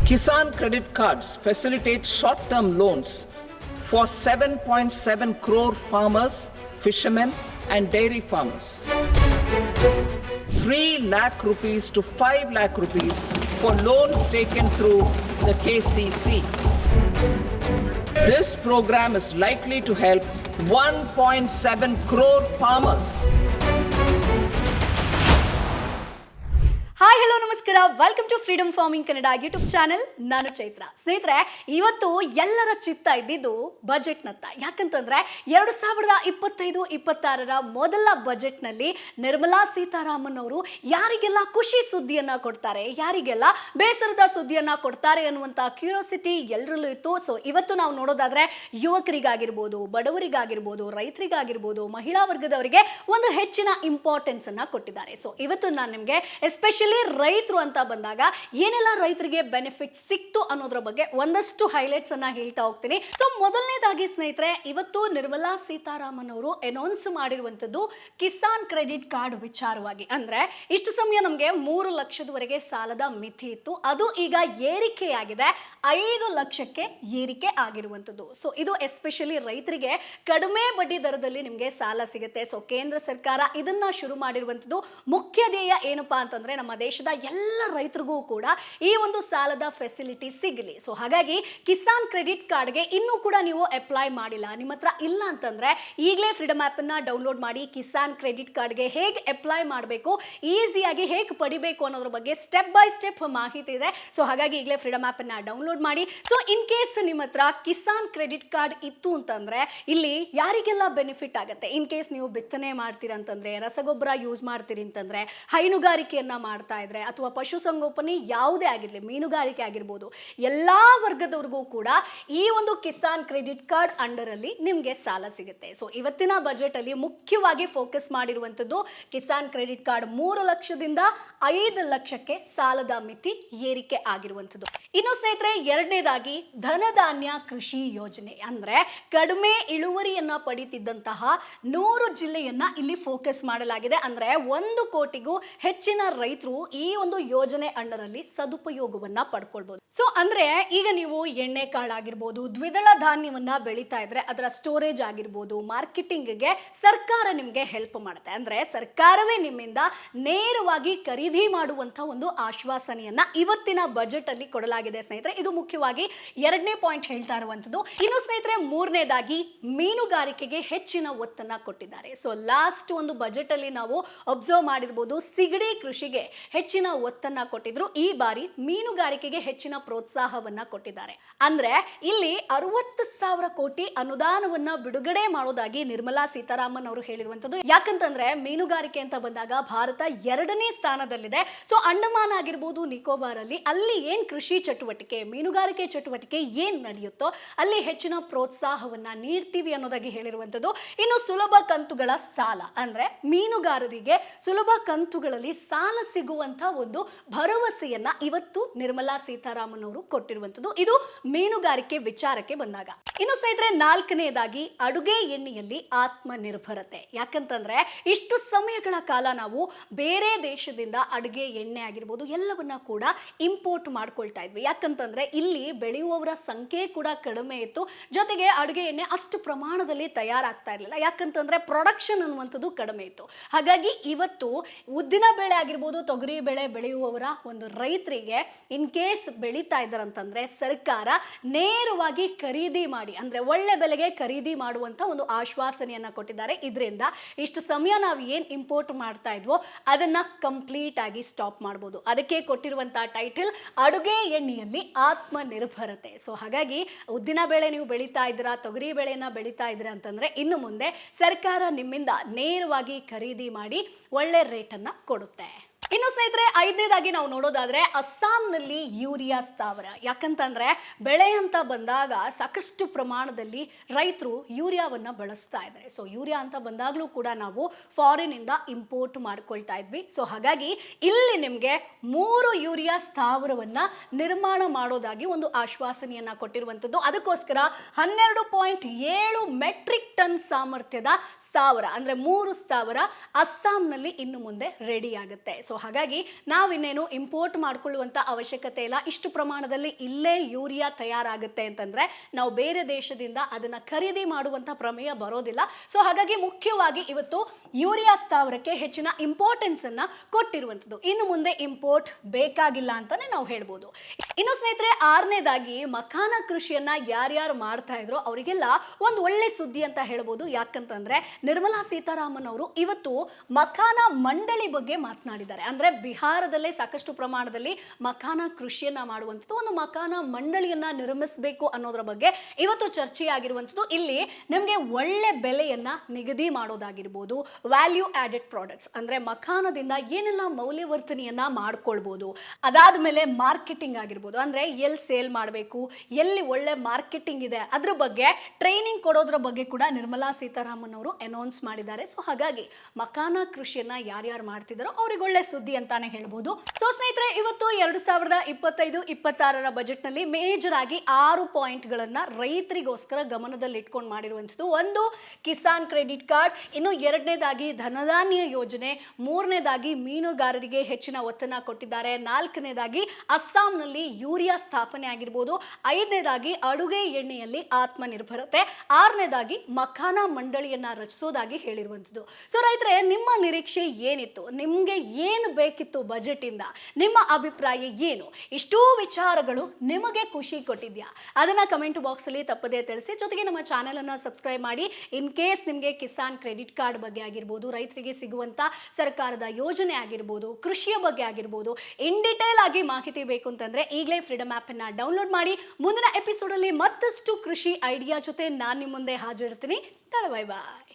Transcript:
Kisan credit cards facilitate short-term loans for 7.7 crore farmers, fishermen and dairy farmers. 3 lakh rupees to 5 lakh rupees for loans taken through the KCC. This program is likely to help 1.7 crore farmers. Hi hello ನಮಸ್ಕಾರ, welcome to freedom farming Kannada YouTube channel. ನಾನು ಚೈತ್ರ. ಸ್ನೇಹಿತರೆ, ಇವತ್ತು ಎಲ್ಲರ ಚಿತ್ತ ಇದ್ದಿದ್ದು ಬಜೆಟ್ನತ್ತ. ಯಾಕಂತಂದ್ರೆ 2025-26 ಮೊದಲ ಬಜೆಟ್ನಲ್ಲಿ ನಿರ್ಮಲಾ ಸೀತಾರಾಮನ್ ಅವರು ಯಾರಿಗೆಲ್ಲ ಖುಷಿ ಸುದ್ದಿಯನ್ನ ಕೊಡ್ತಾರೆ, ಯಾರಿಗೆಲ್ಲ ಬೇಸರದ ಸುದ್ದಿಯನ್ನ ಕೊಡ್ತಾರೆ ಅನ್ನುವಂಥ ಕ್ಯೂರಿಯಾಸಿಟಿ ಎಲ್ಲರಲ್ಲೂ ಇತ್ತು. ಸೊ ಇವತ್ತು ನಾವು ನೋಡೋದಾದ್ರೆ ಯುವಕರಿಗಾಗಿರ್ಬೋದು, ಬಡವರಿಗಾಗಿರ್ಬೋದು, ರೈತರಿಗಾಗಿರ್ಬೋದು, ಮಹಿಳಾ ವರ್ಗದವರಿಗೆ ಒಂದು ಹೆಚ್ಚಿನ ಇಂಪಾರ್ಟೆನ್ಸ್ ಅನ್ನ ಕೊಟ್ಟಿದ್ದಾರೆ. ಸೊ ಇವತ್ತು ನಾನು ನಿಮಗೆ ಎಸ್ಪೆಷಲಿ ರೈತರು ಅಂತ ಬಂದಾಗ ಏನೆಲ್ಲ ರೈತರಿಗೆ ಬೆನಿಫಿಟ್ ಸಿಕ್ತು ಅನ್ನೋದ್ರ ಬಗ್ಗೆ ಒಂದಷ್ಟು ಹೈಲೈಟ್ಸ್ ಅನ್ನ ಹೇಳ್ತಾ ಹೋಗ್ತೀನಿ. ಸೊ ಮೊದಲನೇದಾಗಿ ಸ್ನೇಹಿತರೆ, ಇವತ್ತು ನಿರ್ಮಲಾ ಸೀತಾರಾಮನ್ ಅವರು ಅನೌನ್ಸ್ ಮಾಡಿರುವಂತದ್ದು ಕಿಸಾನ್ ಕ್ರೆಡಿಟ್ ಕಾರ್ಡ್ ವಿಚಾರವಾಗಿ. ಅಂದ್ರೆ ಇಷ್ಟು ಸಮಯ ನಮಗೆ 3 ಲಕ್ಷದವರೆಗೆ ಸಾಲದ ಮಿತಿ ಇತ್ತು, ಅದು ಈಗ ಏರಿಕೆಯಾಗಿದೆ, 5 ಲಕ್ಷಕ್ಕೆ ಏರಿಕೆ ಆಗಿರುವಂತದ್ದು. ಸೊ ಇದು ಎಸ್ಪೆಷಲಿ ರೈತರಿಗೆ ಕಡಿಮೆ ಬಡ್ಡಿ ದರದಲ್ಲಿ ನಿಮಗೆ ಸಾಲ ಸಿಗುತ್ತೆ. ಸೊ ಕೇಂದ್ರ ಸರ್ಕಾರ ಇದನ್ನ ಶುರು ಮಾಡಿರುವಂತದ್ದು ಮುಖ್ಯ ಧ್ಯೇಯ ಏನಪ್ಪಾ ಅಂತಂದ್ರೆ ನಮ್ಮ ದೇಶದ ಎಲ್ಲ ರೈತರಿಗೂ ಕೂಡ ಈ ಒಂದು ಸಾಲದ ಫೆಸಿಲಿಟಿ ಸಿಗಲಿ. ಸೊ ಹಾಗಾಗಿ ಕಿಸಾನ್ ಕ್ರೆಡಿಟ್ ಕಾರ್ಡ್ಗೆ ಇನ್ನೂ ಕೂಡ ನೀವು ಅಪ್ಲೈ ಮಾಡಿಲ್ಲ, ನಿಮ್ಮ ಹತ್ರ ಇಲ್ಲ ಅಂತಂದ್ರೆ ಈಗಲೇ ಫ್ರೀಡಮ್ ಆಪ್ ಅನ್ನ ಡೌನ್ಲೋಡ್ ಮಾಡಿ ಕಿಸಾನ್ ಕ್ರೆಡಿಟ್ ಕಾರ್ಡ್ಗೆ ಹೇಗೆ ಅಪ್ಲೈ ಮಾಡಬೇಕು, ಈಸಿಯಾಗಿ ಹೇಗೆ ಪಡಿಬೇಕು ಅನ್ನೋದ್ರ ಬಗ್ಗೆ ಸ್ಟೆಪ್ ಬೈ ಸ್ಟೆಪ್ ಮಾಹಿತಿ ಇದೆ. ಸೊ ಹಾಗಾಗಿ ಈಗಲೇ ಫ್ರೀಡಮ್ ಆಪ್ ಅನ್ನ ಡೌನ್ಲೋಡ್ ಮಾಡಿ. ಸೊ ಇನ್ ಕೇಸ್ ನಿಮ್ಮ ಹತ್ರ ಕಿಸಾನ್ ಕ್ರೆಡಿಟ್ ಕಾರ್ಡ್ ಇತ್ತು ಅಂತಂದ್ರೆ ಇಲ್ಲಿ ಯಾರಿಗೆಲ್ಲ ಬೆನಿಫಿಟ್ ಆಗುತ್ತೆ, ಇನ್ ಕೇಸ್ ನೀವು ಬಿತ್ತನೆ ಮಾಡ್ತೀರಾ ಅಂತಂದ್ರೆ, ರಸಗೊಬ್ಬರ ಯೂಸ್ ಮಾಡ್ತೀರಿ ಅಂತಂದ್ರೆ, ಹೈನುಗಾರಿಕೆಯನ್ನ ಮಾಡ್ತಾ ಇದ್ರೆ ಅಥವಾ ಪಶುಸಂಗೋಪನೆ ಯಾವುದೇ ಆಗಿರಲಿ, ಮೀನುಗಾರಿಕೆ ಆಗಿರ್ಬೋದು, ಎಲ್ಲಾ ವರ್ಗದವರಿಗೂ ಕೂಡ ಈ ಒಂದು ಕಿಸಾನ್ ಕ್ರೆಡಿಟ್ ಕಾರ್ಡ್ ಅಂಡರ್ ಅಲ್ಲಿ ನಿಮಗೆ ಸಾಲ ಸಿಗುತ್ತೆ. ಸೊ ಇವತ್ತಿನ ಬಜೆಟ್ ಅಲ್ಲಿ ಮುಖ್ಯವಾಗಿ ಫೋಕಸ್ ಮಾಡಿರುವಂತದ್ದು ಕಿಸಾನ್ ಕ್ರೆಡಿಟ್ ಕಾರ್ಡ್ 3 ಲಕ್ಷದಿಂದ 5 ಲಕ್ಷಕ್ಕೆ ಸಾಲದ ಮಿತಿ ಏರಿಕೆ ಆಗಿರುವಂತದ್ದು. ಇನ್ನು ಸ್ನೇಹಿತರೆ, ಎರಡನೇದಾಗಿ ಧನಧಾನ್ಯ ಕೃಷಿ ಯೋಜನೆ. ಅಂದ್ರೆ ಕಡಿಮೆ ಇಳುವರಿಯನ್ನ ಪಡಿತಿದ್ದಂತಹ 100 ಜಿಲ್ಲೆಯನ್ನ ಇಲ್ಲಿ ಫೋಕಸ್ ಮಾಡಲಾಗಿದೆ. ಅಂದ್ರೆ 1 ಕೋಟಿಗೂ ಹೆಚ್ಚಿನ ರೈತರು ಈ ಒಂದು ಯೋಜನೆ ಅಂಡರ್ ಅಲ್ಲಿ ಸದುಪಯೋಗವನ್ನ ಪಡ್ಕೊಳ್ಬಹುದು. ಸೊ ಅಂದ್ರೆ ಈಗ ನೀವು ಎಣ್ಣೆ ಕಾಳಾಗಿರ್ಬೋದು, ದ್ವಿದಳ ಧಾನ್ಯವನ್ನ ಬೆಳೀತಾ ಇದ್ರೆ ಅದರ ಸ್ಟೋರೇಜ್ ಆಗಿರ್ಬೋದು, ಮಾರ್ಕೆಟಿಂಗ್ಗೆ ಸರ್ಕಾರ ನಿಮ್ಗೆ ಹೆಲ್ಪ್ ಮಾಡುತ್ತೆ. ಅಂದ್ರೆ ಸರ್ಕಾರವೇ ನಿಮ್ಮಿಂದ ನೇರವಾಗಿ ಖರೀದಿ ಮಾಡುವಂತ ಒಂದು ಆಶ್ವಾಸನೆಯನ್ನ ಇವತ್ತಿನ ಬಜೆಟ್ ಅಲ್ಲಿ ಕೊಡಲಾಗಿದೆ ಸ್ನೇಹಿತರೆ. ಇದು ಮುಖ್ಯವಾಗಿ ಎರಡನೇ ಪಾಯಿಂಟ್ ಹೇಳ್ತಾ ಇರುವಂತದ್ದು. ಇನ್ನು ಸ್ನೇಹಿತರೆ, ಮೂರನೇದಾಗಿ ಮೀನುಗಾರಿಕೆಗೆ ಹೆಚ್ಚಿನ ಒತ್ತನ್ನ ಕೊಟ್ಟಿದ್ದಾರೆ. ಸೊ ಲಾಸ್ಟ್ ಒಂದು ಬಜೆಟ್ ಅಲ್ಲಿ ನಾವು ಅಬ್ಸರ್ವ್ ಮಾಡಿರ್ಬೋದು, ಸಿಗಡಿ ಕೃಷಿಗೆ ಹೆಚ್ಚಿನ ಒತ್ತನ್ನ ಕೊಟ್ಟಿದ್ರು. ಈ ಬಾರಿ ಮೀನುಗಾರಿಕೆಗೆ ಹೆಚ್ಚಿನ ಪ್ರೋತ್ಸಾಹವನ್ನ ಕೊಟ್ಟಿದ್ದಾರೆ. ಅಂದ್ರೆ ಇಲ್ಲಿ 60,000 ಕೋಟಿ ಅನುದಾನವನ್ನ ಬಿಡುಗಡೆ ಮಾಡೋದಾಗಿ ನಿರ್ಮಲಾ ಸೀತಾರಾಮನ್ ಅವರು ಹೇಳಿರುವಂತದ್ದು. ಯಾಕಂತಂದ್ರೆ ಮೀನುಗಾರಿಕೆ ಅಂತ ಬಂದಾಗ ಭಾರತ 2ನೇ ಸ್ಥಾನದಲ್ಲಿದೆ. ಸೊ ಅಂಡಮಾನ್ ಆಗಿರ್ಬೋದು, ನಿಕೋಬಾರ್ ಅಲ್ಲಿ ಏನ್ ಕೃಷಿ ಚಟುವಟಿಕೆ, ಮೀನುಗಾರಿಕೆ ಚಟುವಟಿಕೆ ಏನ್ ನಡೆಯುತ್ತೋ ಅಲ್ಲಿ ಹೆಚ್ಚಿನ ಪ್ರೋತ್ಸಾಹವನ್ನ ನೀಡ್ತೀವಿ ಅನ್ನೋದಾಗಿ ಹೇಳಿರುವಂತದ್ದು. ಇನ್ನು ಸುಲಭ ಕಂತುಗಳ ಸಾಲ, ಅಂದ್ರೆ ಮೀನುಗಾರರಿಗೆ ಸುಲಭ ಕಂತುಗಳಲ್ಲಿ ಸಾಲ ಸಿಗುವಂತ ಒಂದು ಭರವಸೆಯನ್ನ ಇವತ್ತು ನಿರ್ಮಲಾ ಸೀತಾರಾಮನ್ ಅವರು ಕೊಟ್ಟಿರುವಂತದ್ದು. ಇದು ಮೀನುಗಾರಿಕೆ ವಿಚಾರಕ್ಕೆ ಬಂದಾಗ. ಇನ್ನು ಸ್ನೇಹಿತರೆ, ನಾಲ್ಕನೇದಾಗಿ ಅಡುಗೆ ಎಣ್ಣೆಯಲ್ಲಿ ಆತ್ಮನಿರ್ಭರತೆ. ಯಾಕಂತಂದ್ರೆ ಇಷ್ಟು ಸಮಯಗಳ ಕಾಲ ನಾವು ಬೇರೆ ದೇಶದಿಂದ ಅಡುಗೆ ಎಣ್ಣೆ ಆಗಿರ್ಬೋದು ಎಲ್ಲವನ್ನ ಕೂಡ ಇಂಪೋರ್ಟ್ ಮಾಡ್ಕೊಳ್ತಾ ಇದ್ವಿ. ಯಾಕಂತಂದ್ರೆ ಇಲ್ಲಿ ಬೆಳೆಯುವವರ ಸಂಖ್ಯೆ ಕೂಡ ಕಡಿಮೆ ಇತ್ತು, ಜೊತೆಗೆ ಅಡುಗೆ ಎಣ್ಣೆ ಅಷ್ಟು ಪ್ರಮಾಣದಲ್ಲಿ ತಯಾರಾಗ್ತಾ ಇರಲಿಲ್ಲ. ಯಾಕಂತಂದ್ರೆ ಪ್ರೊಡಕ್ಷನ್ ಅನ್ನುವಂಥದ್ದು ಕಡಿಮೆ ಇತ್ತು. ಹಾಗಾಗಿ ಇವತ್ತು ಉದ್ದಿನ ಬೇಳೆ ಆಗಿರ್ಬೋದು, ತೊಗರಿ ಬೇಳೆ ಬೆಳೆಯುವವರ ಒಂದು ರೈತರಿಗೆ ಇನ್ ಕೇಸ್ ಬೆಳೀತಾ ಇದ್ದಾರಂತಂದ್ರೆ ಸರ್ಕಾರ ನೇರವಾಗಿ ಖರೀದಿ ಮಾಡಿ, ಅಂದ್ರೆ ಒಳ್ಳೆ ಬೆಲೆಗೆ ಖರೀದಿ ಮಾಡುವಂತ ಒಂದು ಆಶ್ವಾಸನೆಯನ್ನ ಕೊಟ್ಟಿದ್ದಾರೆ. ಇದರಿಂದ ಇಷ್ಟು ಸಮಯ ನಾವು ಏನ್ ಇಂಪೋರ್ಟ್ ಮಾಡ್ತಾ ಇದ್ವೋ ಅದನ್ನ ಕಂಪ್ಲೀಟ್ ಆಗಿ ಸ್ಟಾಪ್ ಮಾಡಬಹುದು. ಅದಕ್ಕೆ ಕೊಟ್ಟಿರುವಂತಹ ಟೈಟಲ್ ಅಡುಗೆ ಎಣ್ಣೆಯಲ್ಲಿ ಆತ್ಮನಿರ್ಭರತೆ. ಸೊ ಹಾಗಾಗಿ ಉದ್ದಿನ ಬೇಳೆ ನೀವು ಬೆಳೀತಾ ಇದ್ದೀರಾ, ತೊಗರಿ ಬೇಳೆನ ಬೆಳೀತಾ ಇದ್ದೀರಾ ಅಂತಂದ್ರೆ ಇನ್ನು ಮುಂದೆ ಸರ್ಕಾರ ನಿಮ್ಮಿಂದ ನೇರವಾಗಿ ಖರೀದಿ ಮಾಡಿ ಒಳ್ಳೆ ರೇಟನ್ನ ಕೊಡುತ್ತೆ. ಇನ್ನು ಸ್ನೇಹಿತರೆ, ಐದನೇದಾಗಿ ನಾವು ನೋಡೋದಾದ್ರೆ ಅಸ್ಸಾಂನಲ್ಲಿ ಯೂರಿಯಾ ಸ್ಥಾವರ. ಯಾಕಂತಂದ್ರೆ ಬೆಳೆ ಅಂತ ಬಂದಾಗ ಸಾಕಷ್ಟು ಪ್ರಮಾಣದಲ್ಲಿ ರೈತರು ಯೂರಿಯಾವನ್ನ ಬಳಸ್ತಾ ಇದ್ದಾರೆ. ಸೊ ಯೂರಿಯಾ ಅಂತ ಬಂದಾಗಲೂ ಕೂಡ ನಾವು ಫಾರಿನ್ ಇಂದ ಇಂಪೋರ್ಟ್ ಮಾಡ್ಕೊಳ್ತಾ ಇದ್ವಿ. ಸೊ ಹಾಗಾಗಿ ಇಲ್ಲಿ ನಿಮಗೆ 3 ಯೂರಿಯಾ ಸ್ಥಾವರವನ್ನ ನಿರ್ಮಾಣ ಮಾಡೋದಾಗಿ ಒಂದು ಆಶ್ವಾಸನೆಯನ್ನ ಕೊಟ್ಟಿರುವಂತದ್ದು. ಅದಕ್ಕೋಸ್ಕರ 12.7 ಮೆಟ್ರಿಕ್ ಟನ್ ಸಾಮರ್ಥ್ಯದ ಸ್ಥಾವರ ಅಂದ್ರೆ 3 ಸ್ಥಾವರ ಅಸ್ಸಾಂನಲ್ಲಿ ಇನ್ನು ಮುಂದೆ ರೆಡಿ ಆಗುತ್ತೆ. ಸೊ ಹಾಗಾಗಿ ನಾವಿನ್ನೇನು ಇಂಪೋರ್ಟ್ ಮಾಡ್ಕೊಳ್ಳುವಂತ ಅವಶ್ಯಕತೆ ಇಲ್ಲ. ಇಷ್ಟು ಪ್ರಮಾಣದಲ್ಲಿ ಇಲ್ಲೇ ಯೂರಿಯಾ ತಯಾರಾಗುತ್ತೆ ಅಂತಂದ್ರೆ ನಾವು ಬೇರೆ ದೇಶದಿಂದ ಅದನ್ನ ಖರೀದಿ ಮಾಡುವಂತ ಪ್ರಮೇಯ ಬರೋದಿಲ್ಲ. ಸೊ ಹಾಗಾಗಿ ಮುಖ್ಯವಾಗಿ ಇವತ್ತು ಯೂರಿಯಾ ಸ್ಥಾವರಕ್ಕೆ ಹೆಚ್ಚಿನ ಇಂಪಾರ್ಟೆನ್ಸ್ ಅನ್ನ ಕೊಟ್ಟಿರುವಂತದ್ದು. ಇನ್ನು ಮುಂದೆ ಇಂಪೋರ್ಟ್ ಬೇಕಾಗಿಲ್ಲ ಅಂತಾನೆ ನಾವು ಹೇಳ್ಬೋದು. ಇನ್ನು ಸ್ನೇಹಿತರೆ, 6ನೇದಾಗಿ ಮಖಾನ ಕೃಷಿಯನ್ನ ಯಾರ್ಯಾರು ಮಾಡ್ತಾ ಇದ್ರು ಅವರಿಗೆಲ್ಲ ಒಂದು ಒಳ್ಳೆ ಸುದ್ದಿ ಅಂತ ಹೇಳ್ಬೋದು. ಯಾಕಂತಂದ್ರೆ ನಿರ್ಮಲಾ ಸೀತಾರಾಮನ್ ಅವರು ಇವತ್ತು ಮಖಾನ ಮಂಡಳಿ ಬಗ್ಗೆ ಮಾತನಾಡಿದ್ದಾರೆ. ಅಂದ್ರೆ ಬಿಹಾರದಲ್ಲೇ ಸಾಕಷ್ಟು ಪ್ರಮಾಣದಲ್ಲಿ ಮಖಾನ ಕೃಷಿಯನ್ನ ಮಾಡುವಂಥದ್ದು, ಒಂದು ಮಖಾನ ಮಂಡಳಿಯನ್ನ ನಿರ್ಮಿಸಬೇಕು ಅನ್ನೋದ್ರ ಬಗ್ಗೆ ಇವತ್ತು ಚರ್ಚೆ ಆಗಿರುವಂಥದ್ದು. ಇಲ್ಲಿ ನಮಗೆ ಒಳ್ಳೆ ಬೆಲೆಯನ್ನ ನಿಗದಿ ಮಾಡೋದಾಗಿರ್ಬೋದು, ವ್ಯಾಲ್ಯೂ ಆಡೆಡ್ ಪ್ರಾಡಕ್ಟ್ಸ್ ಅಂದ್ರೆ ಮಖಾನದಿಂದ ಏನೆಲ್ಲ ಮೌಲ್ಯವರ್ಧನೆಯನ್ನ ಮಾಡ್ಕೊಳ್ಬೋದು, ಅದಾದ್ಮೇಲೆ ಮಾರ್ಕೆಟಿಂಗ್ ಆಗಿರ್ಬೋದು, ಅಂದ್ರೆ ಎಲ್ಲಿ ಸೇಲ್ ಮಾಡಬೇಕು, ಎಲ್ಲಿ ಒಳ್ಳೆ ಮಾರ್ಕೆಟಿಂಗ್ ಇದೆ ಅದ್ರ ಬಗ್ಗೆ ಟ್ರೈನಿಂಗ್ ಕೊಡೋದ್ರ ಬಗ್ಗೆ ಕೂಡ ನಿರ್ಮಲಾ ಸೀತಾರಾಮನ್ ಅವರು ಅನೌನ್ಸ್ ಮಾಡಿದ್ದಾರೆ. ಸೊ ಹಾಗಾಗಿ ಮಖಾನ ಕೃಷಿಯನ್ನ ಯಾರ್ಯಾರು ಮಾಡ್ತಿದ್ದಾರೋ ಅವ್ರಿಗೆ ಒಳ್ಳೆ ಸುದ್ದಿ ಅಂತಾನೆ ಹೇಳ್ಬೋದು. ಸೊ ಸ್ನೇಹಿತರೆ, ಇವತ್ತು 2025-26 ಬಜೆಟ್ ನಲ್ಲಿ ಮೇಜರ್ ಆಗಿ 6 ಪಾಯಿಂಟ್ಗಳನ್ನ ರೈತರಿಗೋಸ್ಕರ ಗಮನದಲ್ಲಿ ಇಟ್ಕೊಂಡು ಮಾಡಿರುವಂಥದ್ದು. ಒಂದು, ಕಿಸಾನ್ ಕ್ರೆಡಿಟ್ ಕಾರ್ಡ್. ಇನ್ನು 2ನೇದಾಗಿ ಧನಧಾನ್ಯ ಯೋಜನೆ. 3ನೇದಾಗಿ ಮೀನುಗಾರರಿಗೆ ಹೆಚ್ಚಿನ ಒತ್ತನ್ನ ಕೊಟ್ಟಿದ್ದಾರೆ. 4ನೇದಾಗಿ ಅಸ್ಸಾಂನಲ್ಲಿ ಯೂರಿಯಾ ಸ್ಥಾಪನೆ ಆಗಿರ್ಬೋದು. 5ನೇದಾಗಿ ಅಡುಗೆ ಎಣ್ಣೆಯಲ್ಲಿ ಆತ್ಮನಿರ್ಭರತೆ. 6ನೇದಾಗಿ ಮಖಾನ ಮಂಡಳಿಯನ್ನ ರಚಿಸೋದಾಗಿ ಹೇಳಿರುವಂಥದ್ದು. ಸೊ ರೈತರೇ, ನಿಮ್ಮ ನಿರೀಕ್ಷೆ ಏನಿತ್ತು? ನಿಮ್ಗೆ ಏನು ಬೇಕಿತ್ತು ಬಜೆಟ್ ಇಂದ? ನಿಮ್ಮ ಅಭಿಪ್ರಾಯ ಏನು? ಇಷ್ಟೂ ವಿಚಾರಗಳು ನಿಮಗೆ ಖುಷಿ ಕೊಟ್ಟಿದ್ಯಾ? ಅದನ್ನ ಕಮೆಂಟ್ ಬಾಕ್ಸ್ ಅಲ್ಲಿ ತಪ್ಪದೇ ತಿಳಿಸಿ. ಜೊತೆಗೆ ನಮ್ಮ ಚಾನೆಲ್ ಅನ್ನ ಸಬ್ಸ್ಕ್ರೈಬ್ ಮಾಡಿ. ಇನ್ ಕೇಸ್ ನಿಮಗೆ ಕಿಸಾನ್ ಕ್ರೆಡಿಟ್ ಕಾರ್ಡ್ ಬಗ್ಗೆ ಆಗಿರ್ಬೋದು, ರೈತರಿಗೆ ಸಿಗುವಂತ ಸರ್ಕಾರದ ಯೋಜನೆ ಆಗಿರ್ಬೋದು, ಕೃಷಿಯ ಬಗ್ಗೆ ಆಗಿರ್ಬೋದು, ಇನ್ ಡಿಟೇಲ್ ಆಗಿ ಮಾಹಿತಿ ಬೇಕು ಅಂತಂದ್ರೆ ಈಗಲೇ ಫ್ರೀಡಮ್ ಆಪ್ ಅನ್ನ ಡೌನ್ಲೋಡ್ ಮಾಡಿ. ಮುಂದಿನ ಎಪಿಸೋಡ್ ಅಲ್ಲಿ ಮತ್ತಷ್ಟು ಕೃಷಿ ಐಡಿಯಾ ಜೊತೆ ನಾನು ನಿಮ್ಮ ಮುಂದೆ ಹಾಜರಿರ್ತೀನಿ. ಬಾಯ್ ಬಾಯ್.